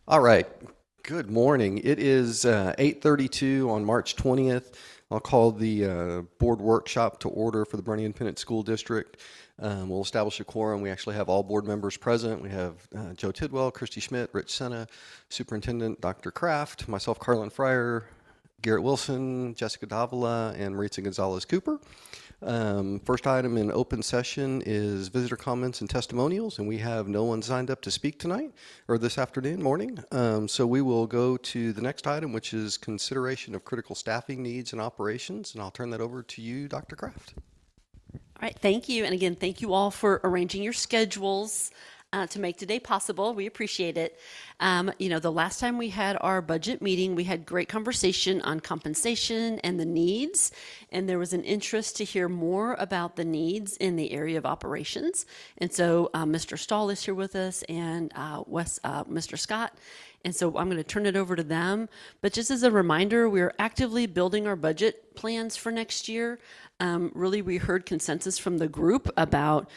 All right. Good morning. It is 8:32 on March 20th. I'll call the board workshop to order for the Bernie Independent School District. We'll establish a quorum. We actually have all board members present. We have Joe Tidwell, Christy Schmidt, Rich Senna, Superintendent Dr. Kraft, myself, Carlin Fryer, Garrett Wilson, Jessica Davila, and Maritza Gonzalez Cooper. First item in open session is visitor comments and testimonials, and we have no one signed up to speak tonight or this morning. So we will go to the next item, which is consideration of critical staffing needs and operations, and I'll turn that over to you, Dr. Kraft. All right, thank you. And again, thank you all for arranging your schedules to make today possible. We appreciate it. The last time we had our budget meeting, we had great conversation on compensation and the needs, and there was an interest to hear more about the needs in the area of operations. And so Mr. Stahl is here with us, and Mr. Scott. And so I'm going to turn it over to them. But just as a reminder, we're actively building our budget plans for next year. Really, we heard consensus from the group about,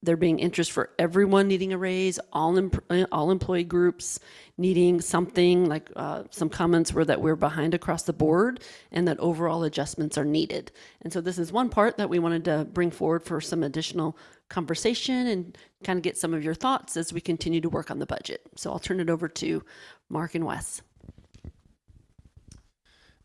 there being interest for everyone needing a raise, all employee groups needing something, like some comments were that we're behind across the board and that overall adjustments are needed. And so this is one part that we wanted to bring forward for some additional conversation and kind of get some of your thoughts as we continue to work on the budget. So I'll turn it over to Mark and Wes.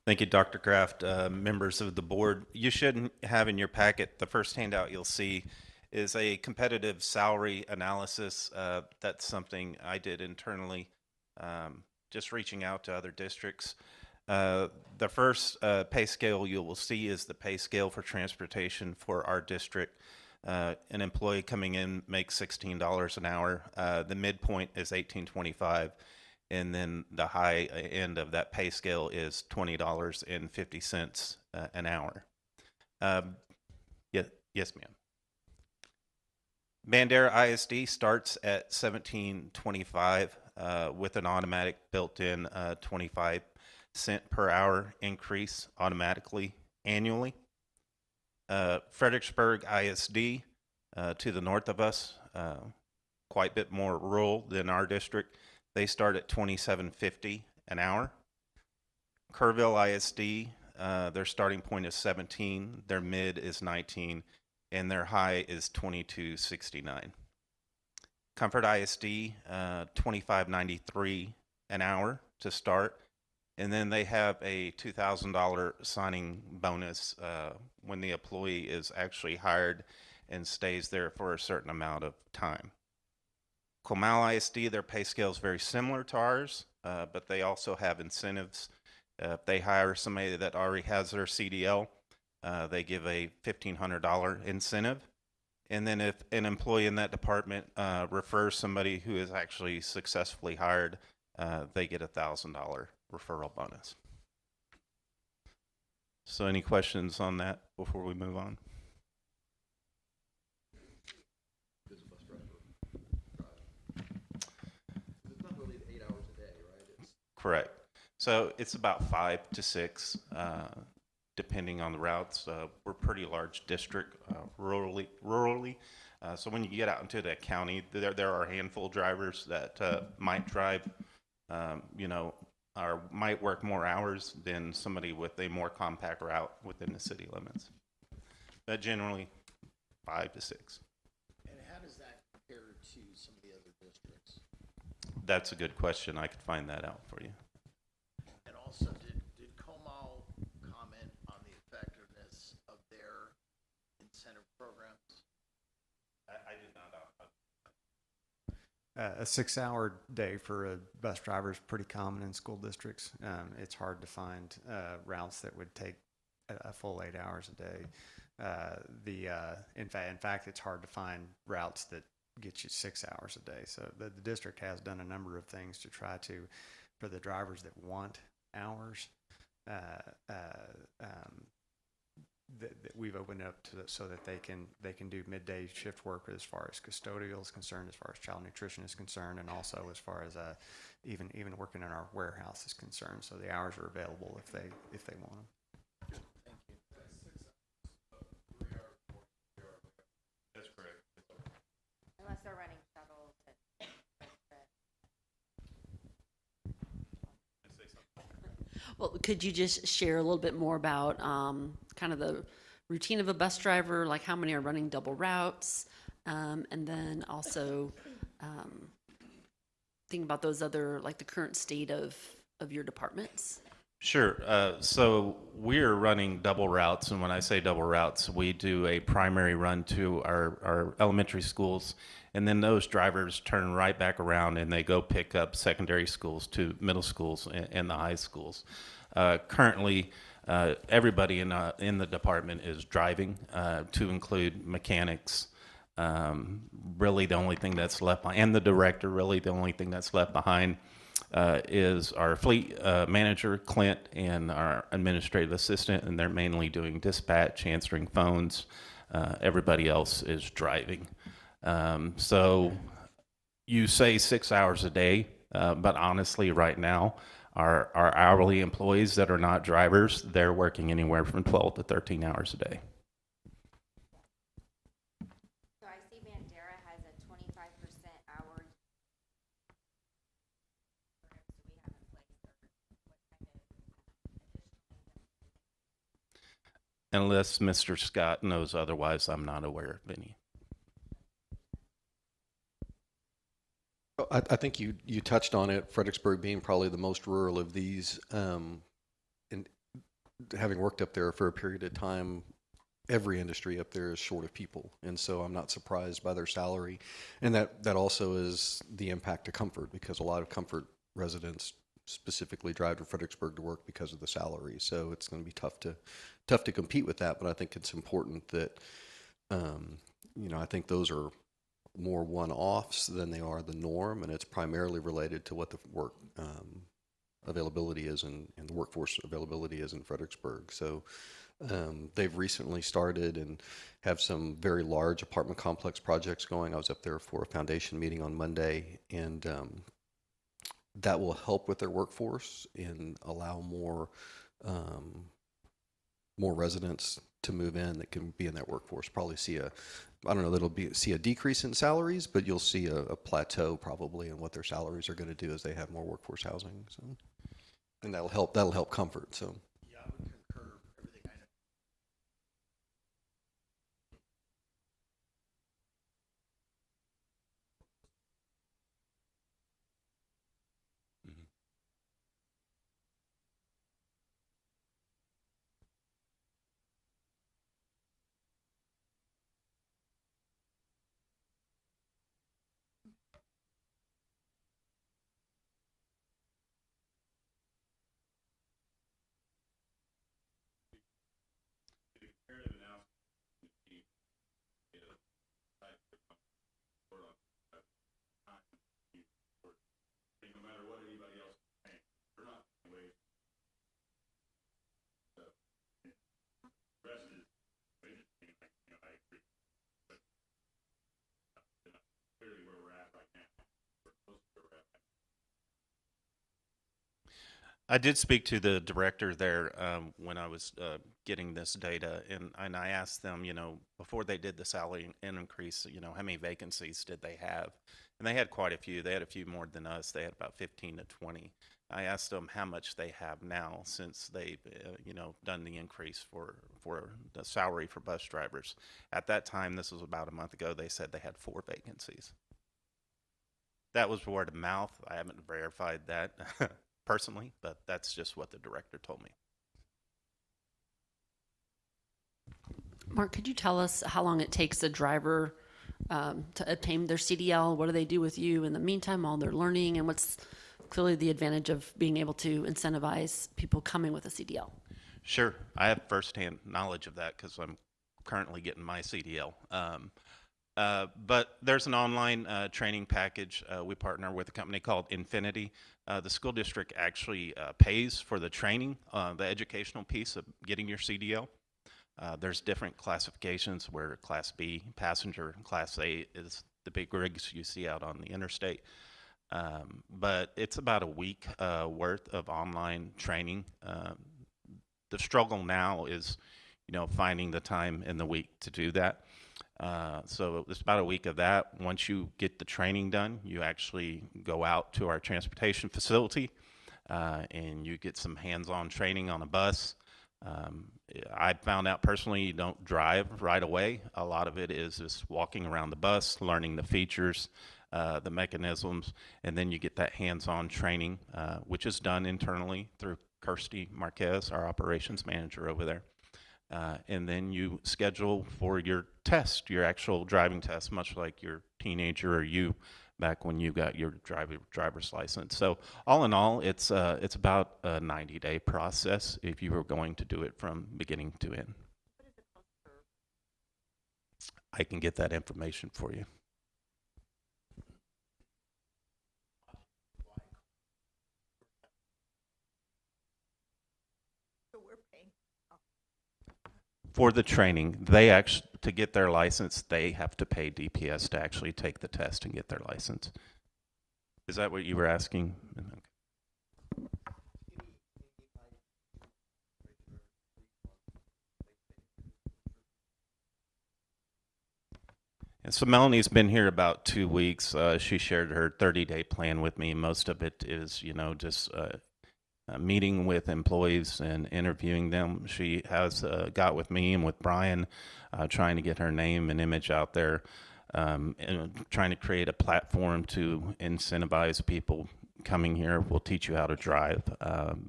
Thank you, Dr. Kraft. Members of the board, you should have in your packet, the first handout you'll see is a competitive salary analysis. That's something I did internally, just reaching out to other districts. The first pay scale you will see is the pay scale for transportation for our district. An employee coming in makes $16 an hour. The midpoint is $18.25, and then the high end of that pay scale is $20.50 an hour. Yes, ma'am. Bandera ISD starts at $17.25 with an automatic built-in 25-cent per hour increase automatically annually. Fredericksburg ISD to the north of us, quite a bit more rural than our district. They start at $27.50 an hour. Kerrville ISD, their starting point is 17, their mid is 19, and their high is $22.69. Comfort ISD, $25.93 an hour to start, and then they have a $2,000 signing bonus when the employee is actually hired and stays there for a certain amount of time. Comal ISD, their pay scale is very similar to ours, but they also have incentives. If they hire somebody that already has their CDL, they give a $1,500 incentive. And then if an employee in that department refers somebody who is actually successfully hired, they get a $1,000 referral bonus. So any questions on that before we move on? It's not really 8 hours a day, right? Correct. So it's about 5 to 6. Depending on the routes. We're a pretty large district, rurally. So when you get out into the county, there are a handful of drivers that might drive, or might work more hours than somebody with a more compact route within the city limits. But generally, 5 to 6. And how does that compare to some of the other districts? That's a good question. I could find that out for you. And also, did Comal comment on the effectiveness of their incentive programs? I did not. A 6-hour day for a bus driver is pretty common in school districts. It's hard to find routes that would take a full 8 hours a day. In fact, it's hard to find routes that get you 6 hours a day. So the district has done a number of things to try to, for the drivers that want hours, that we've opened up to so that they can do midday shift work as far as custodial is concerned, as far as child nutrition is concerned, and also as far as even working in our warehouse is concerned. So the hours are available if they want them. Thank you. That's correct. Unless they're running shuttles. Well, could you just share a little bit more about kind of the routine of a bus driver, like how many are running double routes, and then also think about those other, like the current state of your departments? Sure. So we're running double routes, and when I say double routes, we do a primary run to our elementary schools, and then those drivers turn right back around and they go pick up secondary schools to middle schools and the high schools. Currently, everybody in the department is driving, to include mechanics. Really, the only thing that's left behind, and the director, really the only thing that's left behind is our fleet manager, Clint, and our administrative assistant, and they're mainly doing dispatch, answering phones. Everybody else is driving. So you say 6 hours a day, but honestly, right now, our hourly employees that are not drivers, they're working anywhere from 12 to 13 hours a day. So I see Bandera has a 25% hour. Do we have in place, or what kind of Unless Mr. Scott knows otherwise, I'm not aware of any. I think you touched on it, Fredericksburg being probably the most rural of these. And having worked up there for a period of time, every industry up there is short of people. And so I'm not surprised by their salary. And that also is the impact to Comfort, because a lot of Comfort residents specifically drive to Fredericksburg to work because of the salary. So it's going to be tough to compete with that. But I think it's important that, I think those are more one-offs than they are the norm, and it's primarily related to what the work availability is and the workforce availability is in Fredericksburg. So they've recently started and have some very large apartment complex projects going. I was up there for a foundation meeting on Monday, and that will help with their workforce and allow more residents to move in that can be in that workforce. Probably see I don't know that see a decrease in salaries, but you'll see a plateau probably in what their salaries are going to do as they have more workforce housing. So, and that'll help Comfort. So. Yeah, I would concur everything I know. I did speak to the director there when I was getting this data, and I asked them, before they did the salary increase, how many vacancies did they have? And they had quite a few. They had a few more than us. They had about 15 to 20. I asked them how much they have now since they've, done the increase for the salary for bus drivers. At that time, this was about a month ago, they said they had 4 vacancies. That was word of mouth. I haven't verified that personally, but that's just what the director told me. Mark, could you tell us how long it takes a driver to obtain their CDL? What do they do with you in the meantime while they're learning? And what's clearly the advantage of being able to incentivize people coming with a CDL? Sure. I have firsthand knowledge of that because I'm currently getting my CDL. But there's an online training package. We partner with a company called Infinity. The school district actually pays for the training, the educational piece of getting your CDL. There's different classifications where Class B, passenger, and Class A is the big rigs you see out on the interstate. But it's about a week worth of online training. The struggle now is, finding the time in the week to do that. So it's about a week of that. Once you get the training done, you actually go out to our transportation facility. and you get some hands-on training on a bus. I found out personally you don't drive right away. A lot of it is just walking around the bus, learning the features, the mechanisms, and then you get that hands-on training, which is done internally through Kirsty Marquez, our operations manager over there. And then you schedule for your test, your actual driving test, much like your teenager or you back when you got your driver's license. So all in all, it's about a 90-day process if you were going to do it from beginning to end. I can get that information for you. For the training, they actually, to get their license, they have to pay DPS to actually take the test and get their license. Is that what you were asking? Okay. And so Melanie's been here about 2 weeks. She shared her 30-day plan with me. Most of it is, just meeting with employees and interviewing them. She has got with me and with Brian, trying to get her name and image out there, and trying to create a platform to incentivize people coming here. We'll teach you how to drive,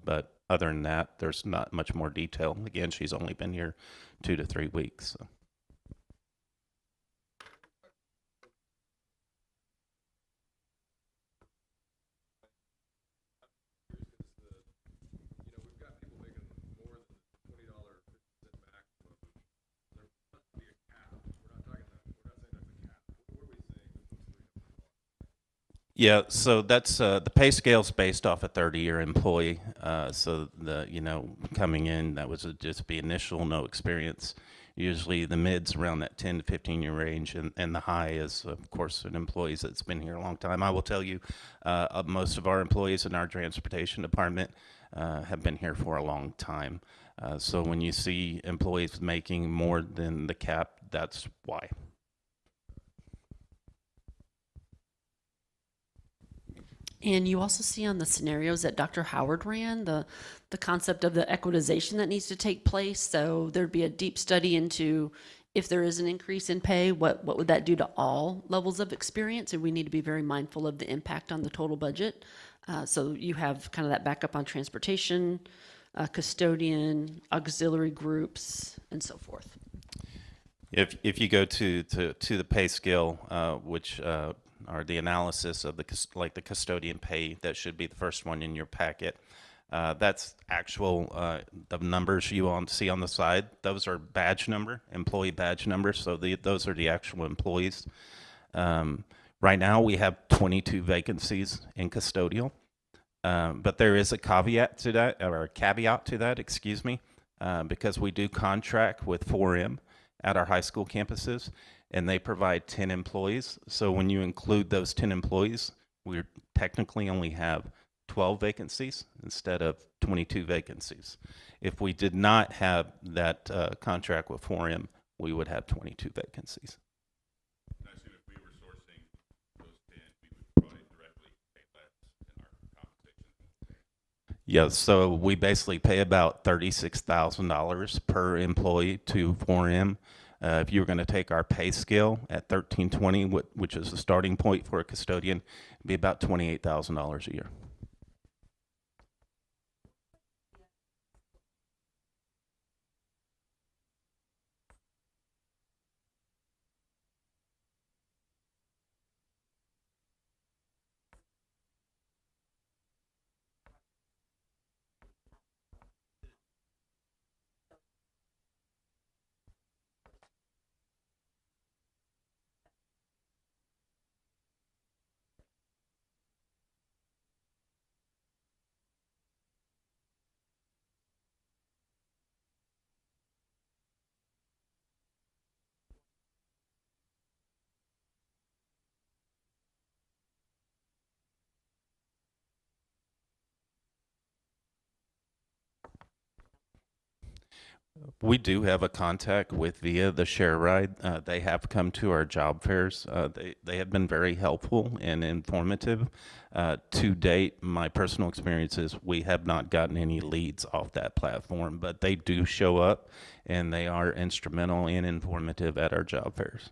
but other than that, there's not much more detail. Again, she's only been here 2 to 3 weeks. So. Yeah, so that's the pay scale's based off a 30-year employee. So coming in, that was just the initial no experience. Usually the mid's around that 10 to 15-year range, and the high is, of course, an employee that's been here a long time. I will tell you, most of our employees in our transportation department have been here for a long time. So when you see employees making more than the cap, that's why. And you also see on the scenarios that Dr. Howard ran, the concept of the equitization that needs to take place. So there'd be a deep study into if there is an increase in pay, what would that do to all levels of experience? And we need to be very mindful of the impact on the total budget. So you have kind of that backup on transportation, custodian, auxiliary groups, and so forth. If you go to the pay scale, which are the analysis of the custodian pay, that should be the first one in your packet. That's actual the numbers you see on the side. Those are badge number, employee badge numbers. So those are the actual employees. Right now we have 22 vacancies in custodial, but there is a caveat to that, excuse me, because we do contract with 4M at our high school campuses, and they provide 10 employees. So when you include those 10 employees, we technically only have 12 vacancies instead of 22 vacancies. If we did not have that contract with 4M, we would have 22 vacancies. I assume if we were sourcing those 10, we would probably directly pay less in our compensation. Yeah, so we basically pay about $36,000 per employee to 4M. If you were going to take our pay scale at $1320, which is the starting point for a custodian, it'd be about $28,000 a year. We do have a contact with via the Share Ride. They have come to our job fairs. They have been very helpful and informative. To date, my personal experience is we have not gotten any leads off that platform, but they do show up and they are instrumental and informative at our job fairs.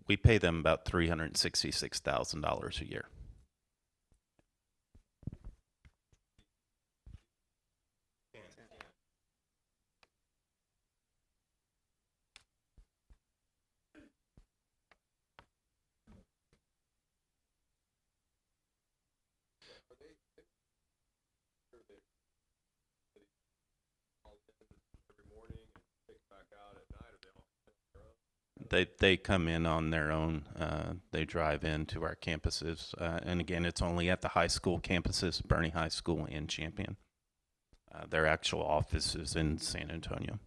We pay them about $366,000 a year. They come in on their own. They drive into our campuses, and again, it's only at the high school campuses, Bernie High School and Champion. Their actual office is in San Antonio.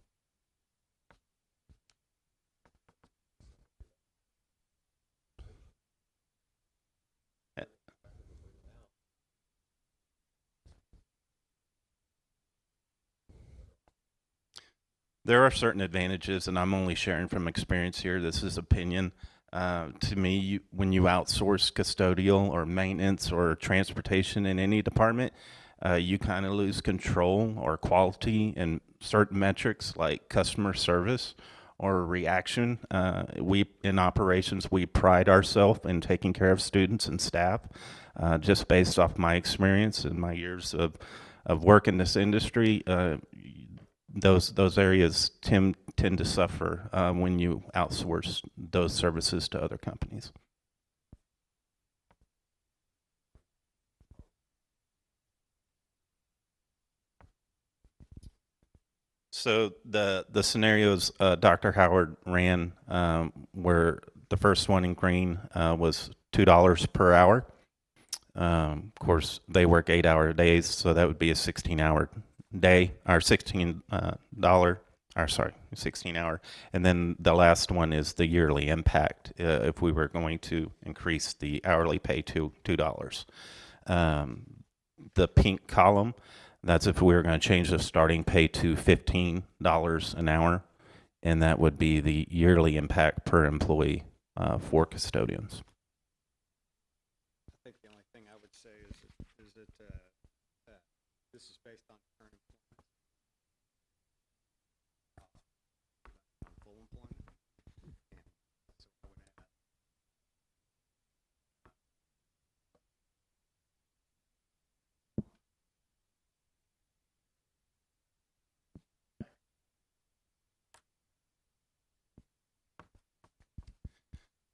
There are certain advantages, and I'm only sharing from experience here. This is opinion. To me, when you outsource custodial or maintenance or transportation in any department, you kind of lose control or quality in certain metrics like customer service or reaction. We in operations, we pride ourselves in taking care of students and staff. Just based off my experience and my years of work in this industry, those areas tend to suffer when you outsource those services to other companies. So the scenarios Dr. Howard ran were the first one in green was $2 per hour. Of course, they work 8-hour days, so that would be a 16-hour day, or $16 16 hour. And then the last one is the yearly impact if we were going to increase the hourly pay to $2. The pink column, that's if we were going to change the starting pay to $15 an hour, and that would be the yearly impact per employee for custodians. I think the only thing I would say is that this is based on current employment. On full employment. And so I would add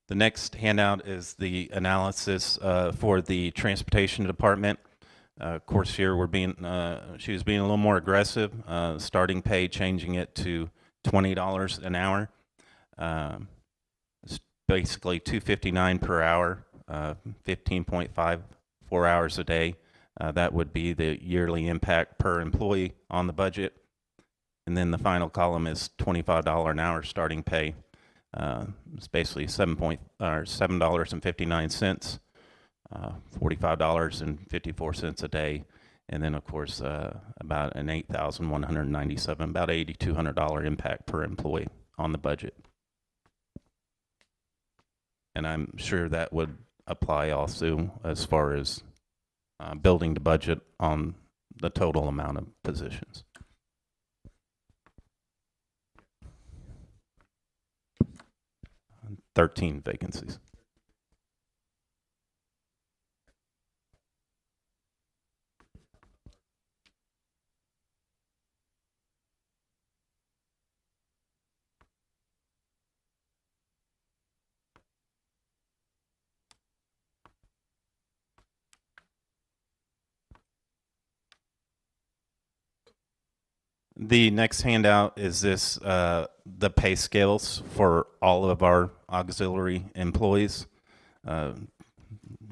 The next handout is the analysis for the transportation department. Of course, here we're being, she was being a little more aggressive, starting pay, changing it to $20 an hour. It's basically $2.59 per hour, 15.54 hours a day. That would be the yearly impact per employee on the budget. And then the final column is $25 an hour starting pay. It's basically $7.59, $45.54 a day, and then of course about an $8,197, about $8,200 impact per employee on the budget. And I'm sure that would apply also as far as building the budget on the total amount of positions. And 13 vacancies. The next handout is this, the pay scales for all of our auxiliary employees. Uh,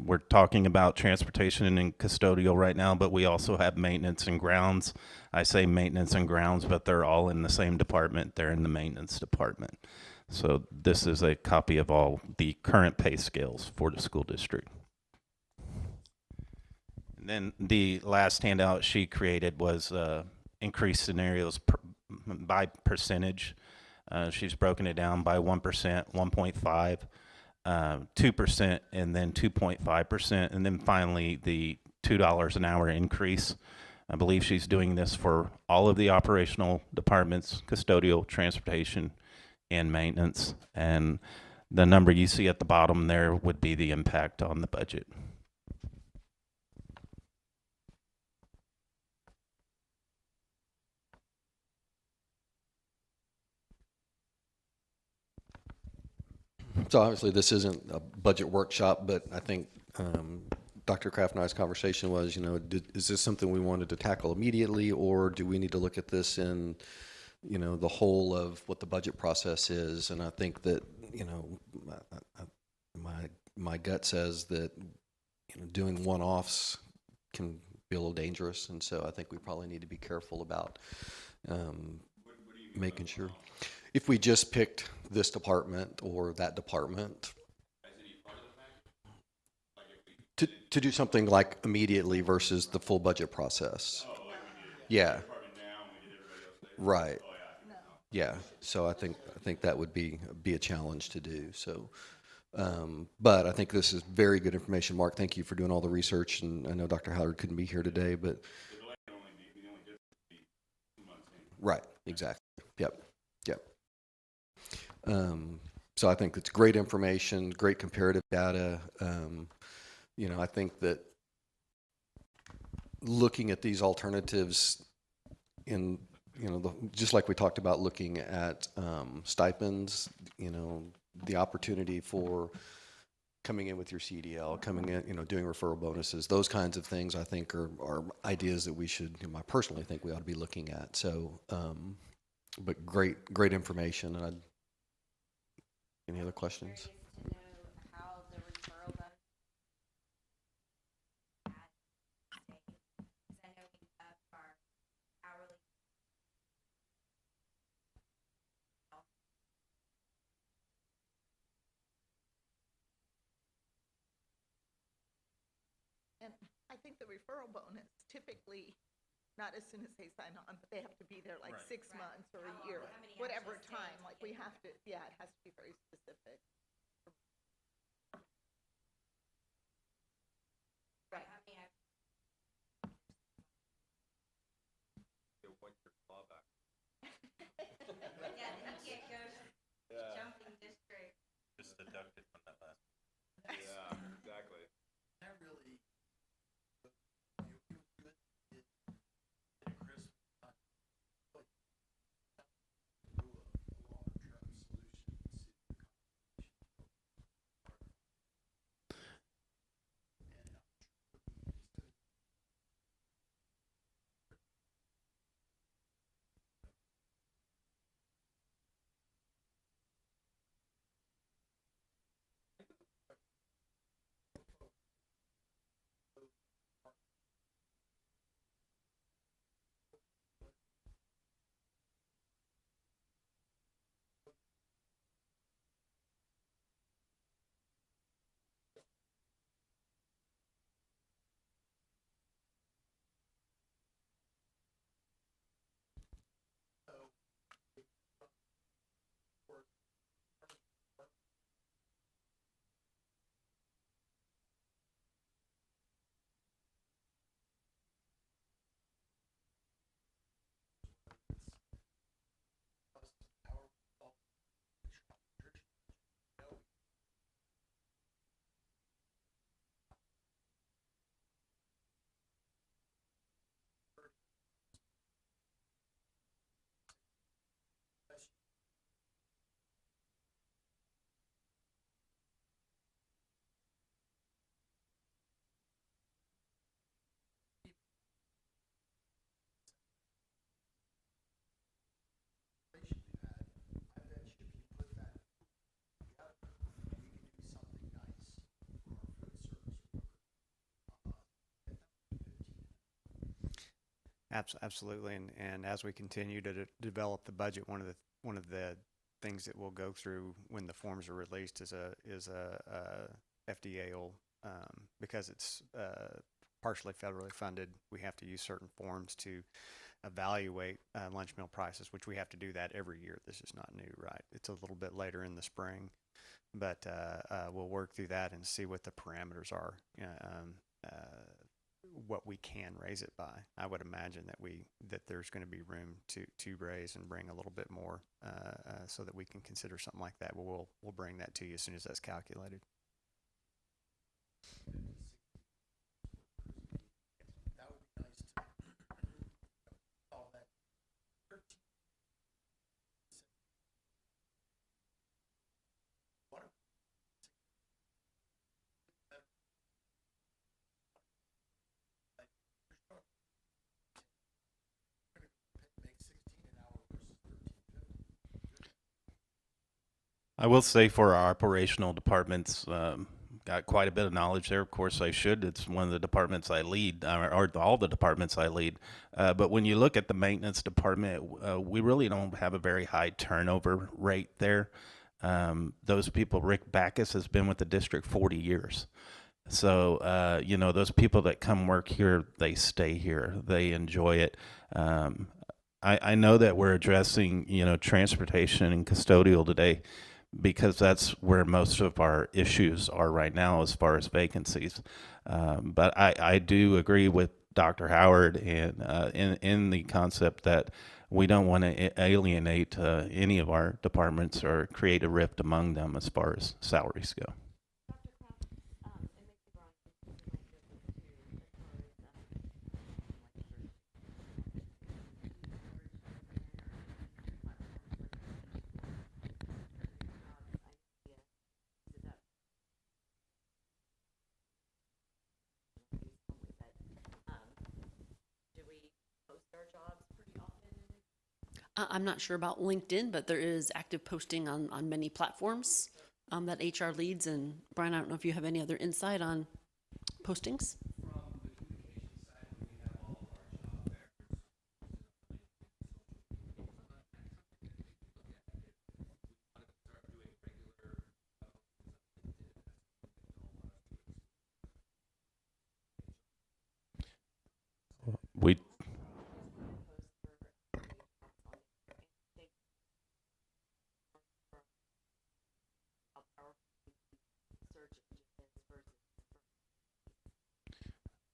We're talking about transportation and custodial right now, but we also have maintenance and grounds. I say maintenance and grounds, but they're all in the same department. They're in the maintenance department. So this is a copy of all the current pay scales for the school district. And then the last handout she created was increased scenarios by percentage. She's broken it down by 1%, 1.5, 2%, and then 2.5%, and then finally the $2 an hour increase. I believe she's doing this for all of the operational departments, custodial, transportation, and maintenance. And the number you see at the bottom there would be the impact on the budget. So obviously, this isn't a budget workshop, but I think Dr. Kraft and I's conversation was, is this something we wanted to tackle immediately, or do we need to look at this in, the whole of what the budget process is? And I think that, my gut says that, doing one-offs can be a little dangerous, and so I think we probably need to be careful about making sure. If we just picked this department or that department, to do something like immediately versus the full budget process. Yeah. Right. Yeah. So I think that would be a challenge to do. So, but I think this is very good information, Mark. Thank you for doing all the research, and I know Dr. Howard couldn't be here today, but right. Exactly. Yep. Yep. So I think it's great information, great comparative data. I think that looking at these alternatives in, just like we talked about looking at stipends, the opportunity for coming in with your CDL, coming in, doing referral bonuses, those kinds of things I think are ideas that we should, I personally think we ought to be looking at. So, but great information. And any other questions? Curious to know how the referral bonus because I know we have our hourly. And I think the referral bonus typically, not as soon as they sign on, but they have to be there like 6 months or a year, whatever time. Like we have to, yeah, it has to be very specific. Right. Yeah, then you can't go jumping district. Just deducted from that last. Yeah, exactly. That really, Absolutely, and as we continue to develop the budget, one of the things that we'll go through when the forms are released is a FDA will because it's partially federally funded. We have to use certain forms to evaluate lunch meal prices, which we have to do that every year. This is not new, right? It's a little bit later in the spring, but we'll work through that and see what the parameters are. What we can raise it by. I would imagine that there's going to be room to raise and bring a little bit more, so that we can consider something like that. But we'll bring that to you as soon as that's calculated. That would be nice to all that 13. What a- Make 16 an hour versus 13.50. I will say for our operational departments, got quite a bit of knowledge there. Of course, I should. It's one of the departments I lead, or all the departments I lead. But when you look at the maintenance department, we really don't have a very high turnover rate there. Those people, Rick Backus has been with the district 40 years. So, those people that come work here, they stay here. They enjoy it. I know that we're addressing, transportation and custodial today because that's where most of our issues are right now as far as vacancies. But I do agree with Dr. Howard and in the concept that we don't want to alienate any of our departments or create a rift among them as far as salaries go. I'm not sure about LinkedIn, but there is active posting on many platforms that HR leads. And Brian, I don't know if you have any other insight on postings. We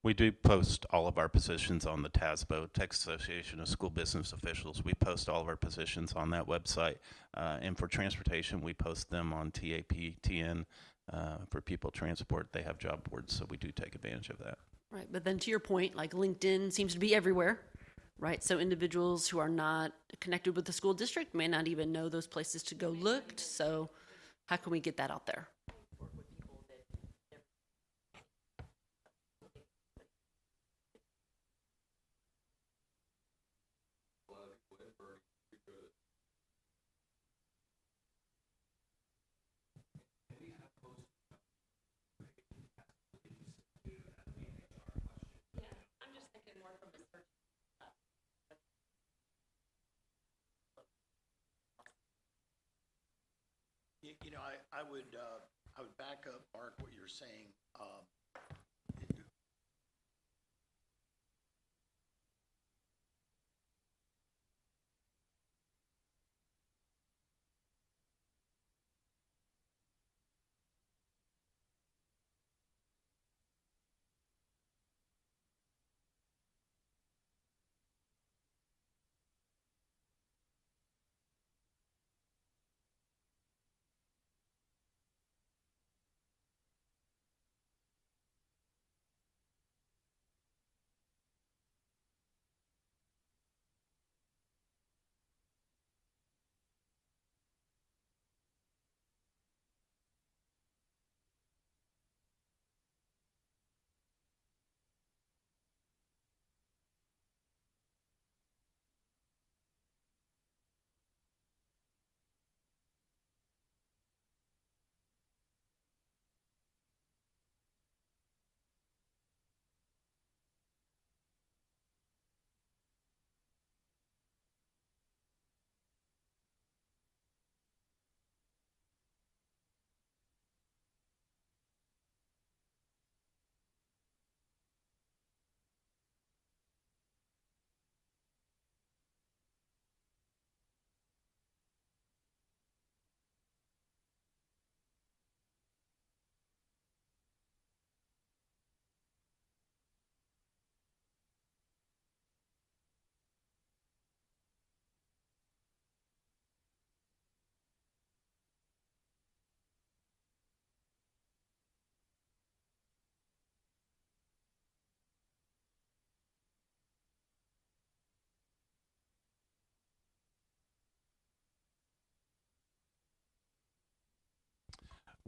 We do post all of our positions on the TASBO, Texas Association of School Business Officials. We post all of our positions on that website. And for transportation, we post them on TAPTN. For people transport, they have job boards, so we do take advantage of that. Right, but then to your point, like LinkedIn seems to be everywhere, right? So individuals who are not connected with the school district may not even know those places to go look. So how can we get that out there? I would back up, Mark, what you're saying.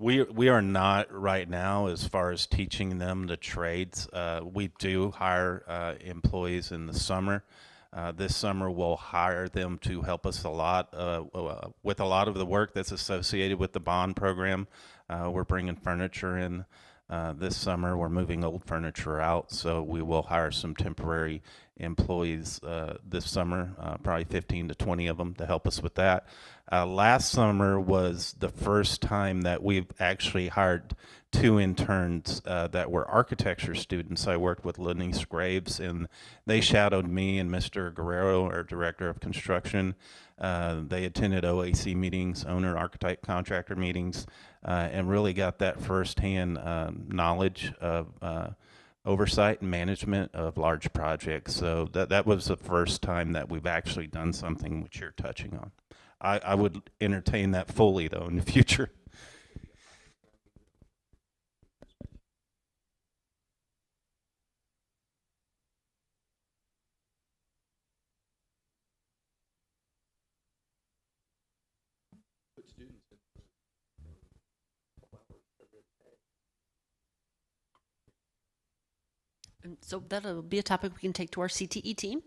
We are not right now as far as teaching them the trades. We do hire employees in the summer. This summer we'll hire them to help us a lot with a lot of the work that's associated with the bond program. We're bringing furniture in this summer. We're moving old furniture out, so we will hire some temporary employees this summer, probably 15 to 20 of them to help us with that. Last summer was the first time that we've actually hired 2 interns that were architecture students. I worked with Lenny Graves, and they shadowed me and Mr. Guerrero, our director of construction. They attended OAC meetings, owner, architect, contractor meetings, and really got that firsthand knowledge of oversight and management of large projects. So that was the first time that we've actually done something which you're touching on. I would entertain that fully, though, in the future. And so that'll be a topic we can take to our CTE team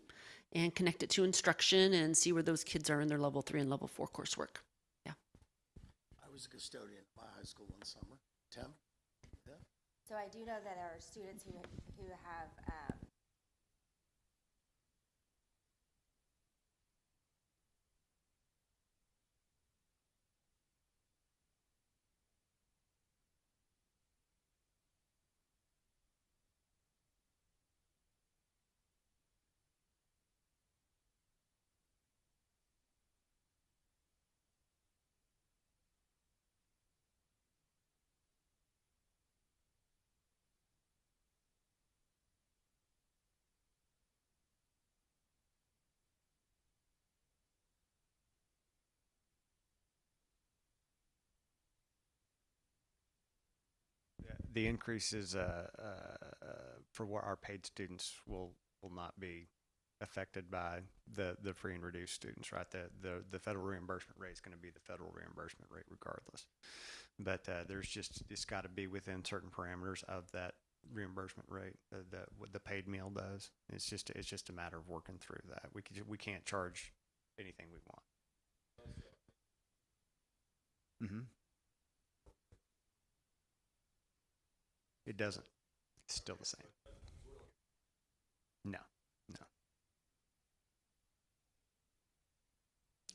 and connect it to instruction and see where those kids are in their level 3 and level 4 coursework. Yeah. I was a custodian at my high school one summer. Tim? Yeah. So I do know that our students who have, The increases for what our paid students will not be affected by the free and reduced students, right? The federal reimbursement rate is going to be the federal reimbursement rate regardless. But it's got to be within certain parameters of that reimbursement rate that what the paid meal does. It's just a matter of working through that. We can't charge anything we want. Mm-hmm. It doesn't. It's still the same. No.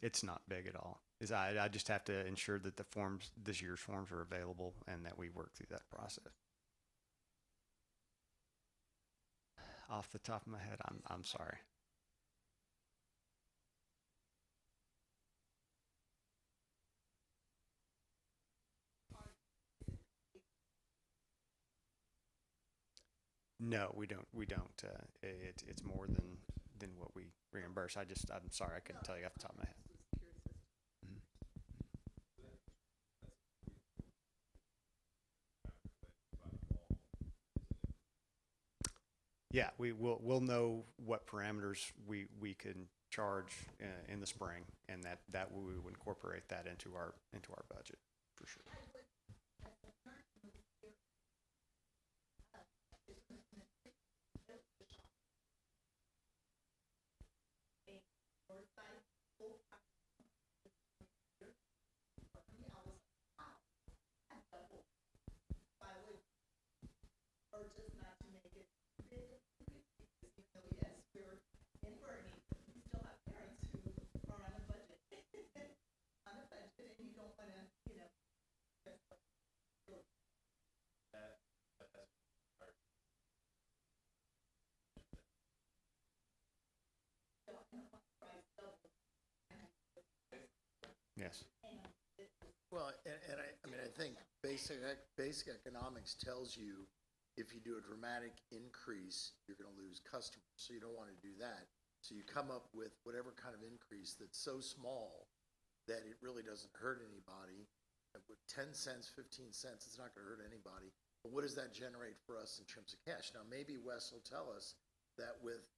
It's not big at all. I just have to ensure that this year's forms are available and that we work through that process. Off the top of my head, I'm sorry. No, we don't. It's more than what we reimburse. I'm sorry, I couldn't tell you off the top of my head. Mhm. Yeah, we'll know what parameters we can charge in the spring, and that we would incorporate that into our budget for sure. Yes. Well, and I think basic economics tells you if you do a dramatic increase, you're going to lose customers. So you don't want to do that. So you come up with whatever kind of increase that's so small that it really doesn't hurt anybody. With 10 cents, 15 cents, it's not going to hurt anybody. But what does that generate for us in terms of cash? Now, maybe Wes will tell us that with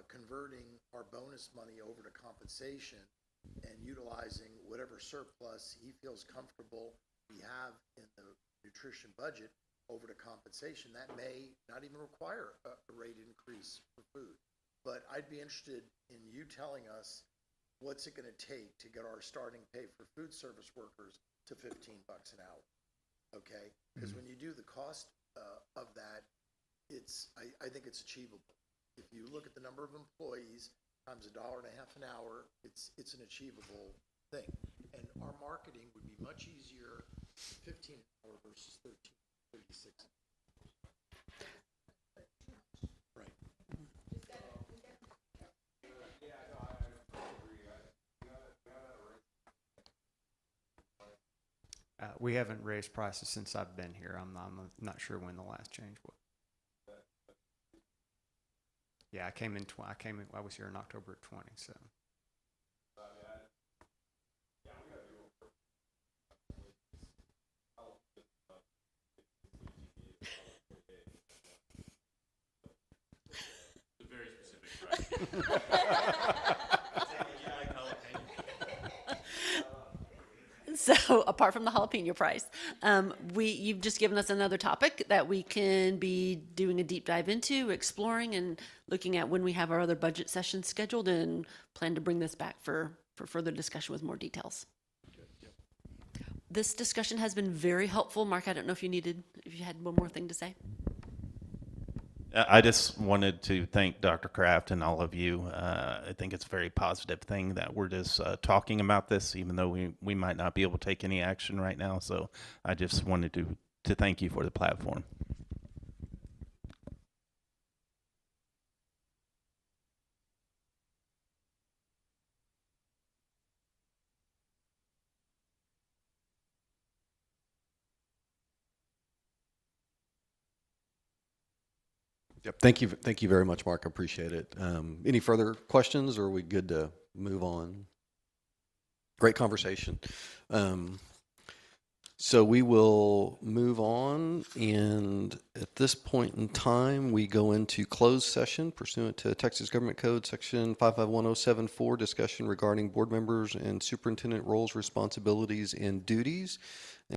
converting our bonus money over to compensation and utilizing whatever surplus he feels comfortable we have in the nutrition budget over to compensation, that may not even require a rate increase for food. But I'd be interested in you telling us, what's it gonna take to get our starting pay for food service workers to $15 an hour? Okay, because when you do the cost of that, I think it's achievable. If you look at the number of employees times $1.50 an hour, it's an achievable thing. And our marketing would be much easier, 15 an hour versus 13.36. Right. We haven't raised prices since I've been here. I'm not sure when the last change was. Yeah, I was here in October of 20, so. It's a very specific price. So apart from the jalapeno price, you've just given us another topic that we can be doing a deep dive into, exploring, and looking at when we have our other budget sessions scheduled, and plan to bring this back for further discussion with more details. This discussion has been very helpful. Mark, I don't know if you had one more thing to say. I just wanted to thank Dr. Kraft and all of you. I think it's a very positive thing that we're just talking about this, even though we might not be able to take any action right now. So I just wanted to thank you for the platform. Yep. Thank you very much, Mark. I appreciate it. Any further questions, or are we good to move on? Great conversation. So we will move on, and at this point in time, we go into closed session pursuant to Texas Government Code Section 551074, discussion regarding board members and superintendent roles, responsibilities, and duties.